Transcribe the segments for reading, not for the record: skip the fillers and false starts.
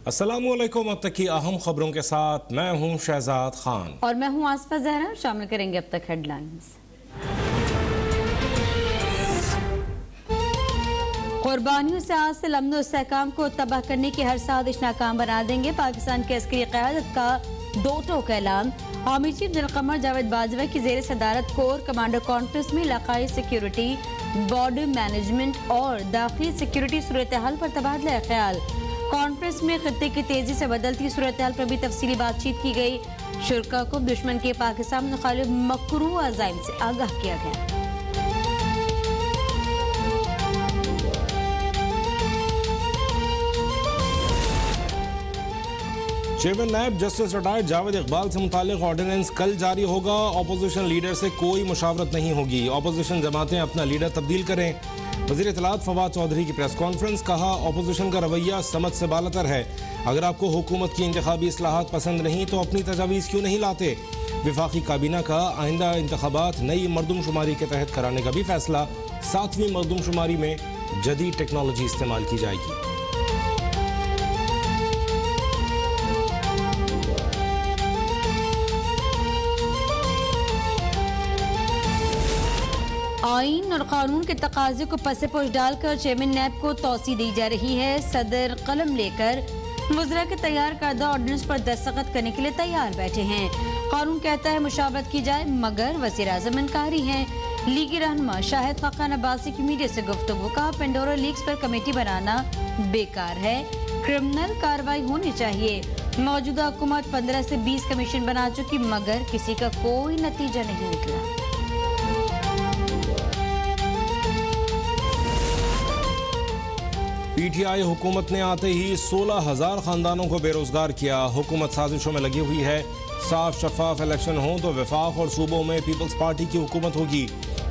अस्सलामुअलैकुम। अब तक की अहम खबरों के साथ मैं हूं शहजाद खान और मैं हूं आसफा जहरा। शामिल करेंगे अब तक हेडलाइंस। कुर्बानियों से हासिल अमन और इस्तेहकाम को तबाह करने की हर साजिश नाकाम बना देंगे। पाकिस्तान की अस्करी क़यादत का दो टोक ऐलान। Army chief general Qamar Javed Bajwa की ज़ेर सदारत कोर कमांडर कॉन्फ्रेंस में इलाकाई सिक्योरिटी, बॉर्डर मैनेजमेंट और दाखिली सिक्योरिटी सूरत हाल पर तबादला ख्याल। कॉन्फ्रेंस में खत्ते की तेजी से बदलती सूरत हाल पर भी तफसीली बातचीत की गई। शुरा को दुश्मन के पाकिस्तान मुखालिफ मकरू अज़ाइम से आगाह किया गया। चेयरमैन नायब जस्टिस रिटायर्ड जावेद इकबाल से मुतालिक ऑर्डिनेंस कल जारी होगा। ऑपोजिशन लीडर से कोई मुशावरत नहीं होगी। ऑपोजिशन जमातें अपना लीडर तब्दील करें। वज़ीर इत्तलात फवाद चौधरी की प्रेस कॉन्फ्रेंस। कहा, ऑपोजिशन का रवैया समझ से बालतर है। अगर आपको हुकूमत की इंतखाबी इस्लाहात पसंद नहीं तो अपनी तजावीज़ क्यों नहीं लाते। विफाकी काबीना का आइंदा इंतखाबात नई मरदमशुमारी के तहत कराने का भी फैसला। 7वीं मरदमशुमारी में जदीद टेक्नोलॉजी इस्तेमाल की जाएगी। आईन और कानून के तकाजे को पसे पोश डालकर चेयरमैन नैब को तौसी दी जा रही है। सदर कलम लेकर वज़रा के तैयार करदा ऑर्डिनेंस पर दस्तखत करने के लिए तैयार बैठे हैं। कानून कहता है मुशावरत की जाए, मगर वज़ीर आज़म इनकारी हैं। लीगी रहनुमा शाहिद खाकान अब्बासी की मीडिया से गुफ्तगू। कहा, पेंडोरा लीक्स पर कमेटी बनाना बेकार है, क्रिमिनल कार्रवाई होनी चाहिए। मौजूदा हुकूमत 15 से 20 कमीशन बना चुकी, मगर किसी का कोई नतीजा नहीं निकला। पीटीआई हुकूमत ने आते ही 16,000 खानदानों को बेरोजगार किया। हुकूमत साजिशों में लगी हुई है। साफ शफाफ इलेक्शन हो तो वफाक और सूबों में पीपल्स पार्टी की हुकूमत होगी।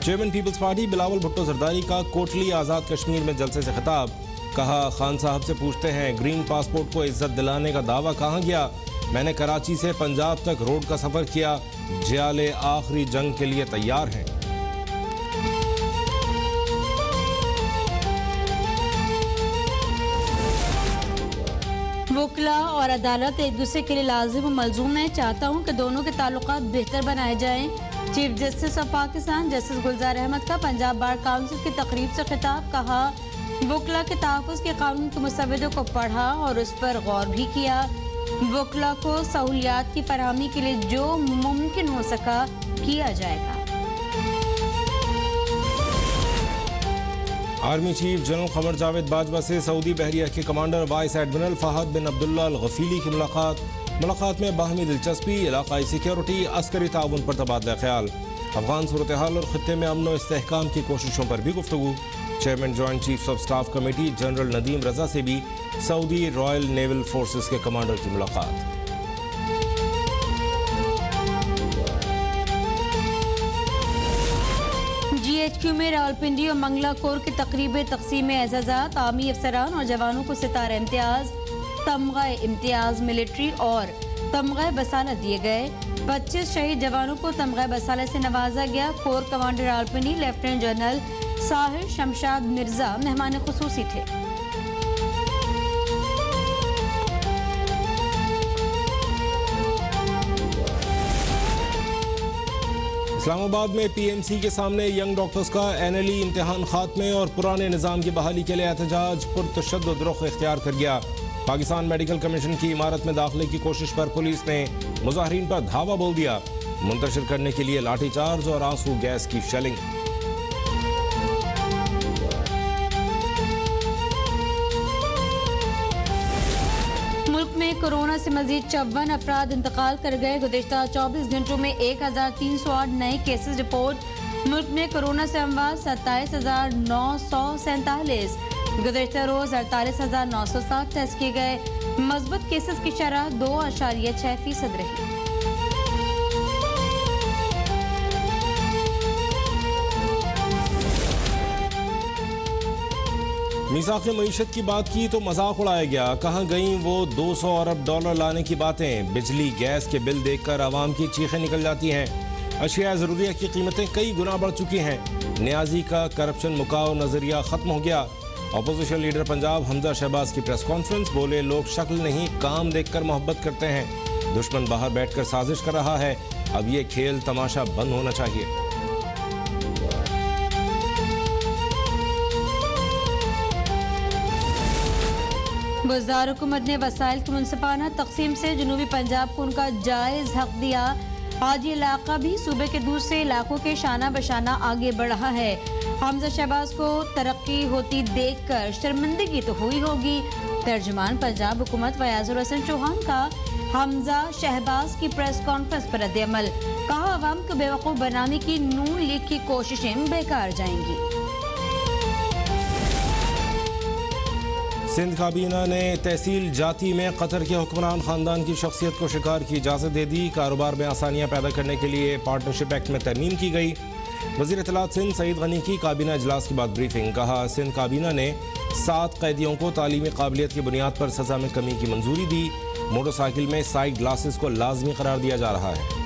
Chairman peoples party Bilawal Bhutto Zardari का कोटली आज़ाद कश्मीर में जलसे से खिताब। कहा, खान साहब से पूछते हैं ग्रीन पासपोर्ट को इज्जत दिलाने का दावा कहाँ गया। मैंने कराची से पंजाब तक रोड का सफर किया। जियाले आखिरी जंग के लिए तैयार हैं। वकला और अदालत एक दूसरे के लिए लाजिम और मलजूम है। चाहता हूँ कि दोनों के ताल्लुकात बेहतर बनाए जाएं। Chief justice of Pakistan justice Gulzar Ahmed का पंजाब बार काउंसिल की तकरीब से खिताब। कहा, वकला के तहफ़्फ़ुज़ के कानून के मुसव्वदों को पढ़ा और उस पर गौर भी किया। वकला को सहूलियात की फराहमी के लिए जो मुमकिन हो सका किया जाएगा। Army chief general Qamar Javed Bajwa से सऊदी बहरिया के कमांडर वाइस एडमिरल फहद बिन अब्दुल्ला अल गफीली की मुलाकात में बाहमी दिलचस्पी, इलाकाई सिक्योरिटी, अस्करी ताउन पर तबादला ख्याल। अफगान सूरत हाल और खत्ते में अमन और इस्तेहकाम की कोशिशों पर भी गुफ्तगू। Chairman joint chiefs of staff committee general Nadeem Raza से भी सऊदी रॉयल नेवल फोर्सेस के कमांडर की मुलाकात। GHQ में रावलपिंडी और मंगला कोर की तकरीबें, तकसीम एजाजात, आर्मी अफसरान और जवानों को सितारा इम्तियाज, तमगा इम्तियाज मिलिट्री और तमगा बसाला दिए गए। 25 शहीद जवानों को तमगा बसाला से नवाजा गया। Core commander Rawalpindi lieutenant general Sahir Shamshad Mirza मेहमान खुसूसी थे। इस्लामाबाद में PMC के सामने यंग डॉक्टर्स का NLE इम्तिहान खात्मे और पुराने निज़ाम की बहाली के लिए एहतजाज पुरतशद्दुद रुख इख्तियार कर गया। पाकिस्तान मेडिकल कमीशन की इमारत में दाखिले की कोशिश पर पुलिस ने मुजाहिरीन पर धावा बोल दिया। मुंतशिर करने के लिए लाठीचार्ज और आंसू गैस की शेलिंग। कोरोना से मजीद 54 अफराद इंतकाल कर गए। गुज़िश्ता 24 घंटों में 1308 नए केसेस रिपोर्ट। मुल्क में कोरोना से अमवात 27,947। गुज़िश्ता रोज 48,907 टेस्ट किए गए। मजबूत केसेस की शरह 2.6% रही। मीसाक़ मईशत की बात की तो मजाक उड़ाया गया। कहाँ गई वो 200 अरब डॉलर लाने की बातें। बिजली गैस के बिल देखकर आवाम की चीखें निकल जाती हैं। अशिया ज़रूरिया की कीमतें कई गुना बढ़ चुकी हैं। न्याजी का करप्शन मुकाओ नजरिया खत्म हो गया। अपोजिशन लीडर पंजाब हमजा शहबाज की प्रेस कॉन्फ्रेंस, बोले लोग शक्ल नहीं काम देखकर मोहब्बत करते हैं, दुश्मन बाहर बैठकर साजिश कर रहा है, अब ये खेल तमाशा बंद होना चाहिए। वज़ार हुकूमत ने वसाइल की मुनसिफाना तकसीम से जनूबी पंजाब को उनका जायज़ हक दिया। आज ये इलाका भी सूबे के दूसरे इलाकों के शाना बशाना आगे बढ़ रहा है। हमजा शहबाज को तरक्की होती देखकर शर्मिंदगी तो हुई होगी। तर्जुमान पंजाब हुकूमत फयाजुल हसन चौहान का हमजा शहबाज की प्रेस कॉन्फ्रेंस पर रद्द-ए-अमल, कहा अवाम को बेवकूफ़ बनाने की नून लीग की कोशिशें बेकार जाएंगी। सिंध काबीना ने तहसील जाती में कतर के हुक्मरान खानदान की शख्सियत को शिकार की इजाज़त दे दी। कारोबार में आसानियाँ पैदा करने के लिए पार्टनरशिप एक्ट में तरमीम की गई। वज़ीर इत्तलात सिंध सईद गनी की काबीना इजलास के बाद ब्रीफिंग, कहा सिंध काबीना ने 7 कैदियों को तालीमी काबिलियत की बुनियाद पर सज़ा में कमी की मंजूरी दी। मोटरसाइकिल में साइड ग्लासेस को लाजमी करार दिया जा रहा है।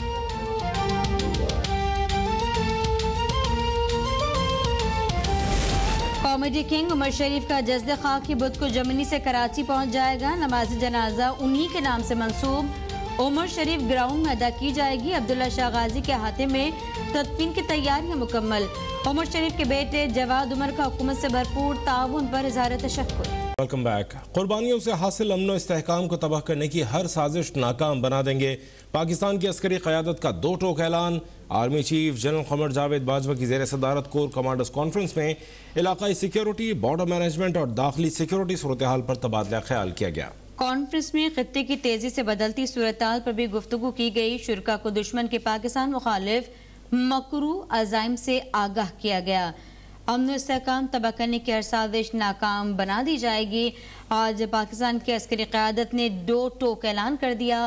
कॉमेडी किंग उमर शरीफ का जज्द खाकी बुध को जर्मनी से कराची पहुंच जाएगा। नमाज जनाजा उन्हीं के नाम से मंसूब उमर शरीफ ग्राउंड में अदा की जाएगी। अब्दुल्ला शाह गाजी के हाथे में तदफीन की तैयारियां मुकम्मल। उमर शरीफ के बेटे जवाद उमर का हुकूमत से भरपूर ताउन पर इज़हार तशक्कुर। Welcome back. कुर्बानियों से हासिल अमन व इस्तेहकाम को तबाह करने की हर साजिश नाकाम बना देंगे। पाकिस्तान की अस्करी क़यादत का 2 टोक ऐलान। आर्मी चीफ जनरल क़मर जावेद बाजवा की ज़ेर सदारत कोर कमांडर्स कॉन्फ्रेंस में इलाकाई सिक्योरिटी, बॉर्डर मैनेजमेंट और दाखिली सिक्योरिटी सूरत हाल पर तबादला ख्याल किया गया। कॉन्फ्रेंस में खित्ते की तेजी से बदलती सूरत हाल पर भी गुफ्तगू की गई। शुरका को दुश्मन के पाकिस्तान मुखालिफ मकरू अज़ाइम से आगाह किया गया। अमन इस्तेहकाम तबाह करने की हर साजिश नाकाम बना दी जाएगी। आज पाकिस्तान की अस्करी क़यादत ने 2 टोक ऐलान कर दिया।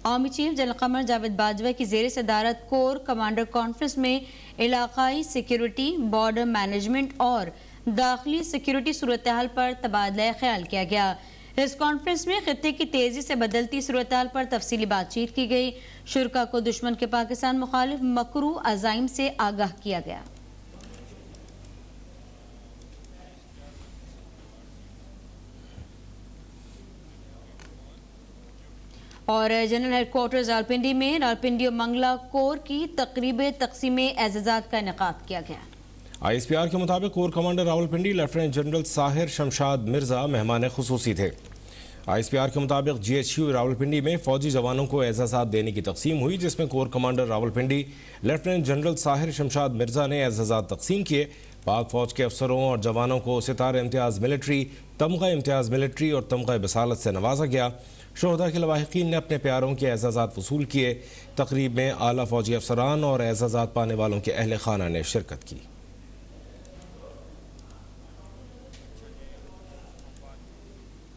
आर्मी चीफ जनरल क़मर जावेद बाजवा की ज़ेर सदारत कोर कमांडर कॉन्फ्रेंस में इलाकाई सिक्योरिटी, बॉर्डर मैनेजमेंट और दाखिली सिक्योरिटी सूरत हाल पर तबादला ख्याल किया गया। इस कॉन्फ्रेंस में खित्ते की तेजी से बदलती सूरत हाल पर तफसीली बातचीत की गई। शुरका को दुश्मन के पाकिस्तान मुखालिफ मकरू अज़ाइम से आगाह किया गया। और जनरल हेडक्वार्टर्स रावलपिंडी में रावलपिंडी और मंगला कोर की तकरीब तकसीम एजाज़ात का इनेकाद किया गया। ISPR के मुताबिक core commander Rawalpindi lieutenant general Sahir Shamshad Mirza मेहमान खुसूसी थे। ISPR के मुताबिक GHQ रावलपिंडी में फौजी जवानों को एजाज़ात देने की तकसीम हुई, जिसमें core commander Rawalpindi lieutenant general Sahir Shamshad Mirza ने एजाज़ात तकसीम किए। पाक फौज के अफसरों और जवानों को सितारे इम्तियाज़ मिलिट्री, तमगा इम्तियाज़ मिलिट्री और तमगा बसालत से नवाजा गया। शोहदा के लवाहिकीन ने अपने प्यारों के एजाज़ात वसूल किए। तकरीब में आला फौजी अफसरान और एजाज़ात पाने वालों के अहल खाना ने शिरकत की।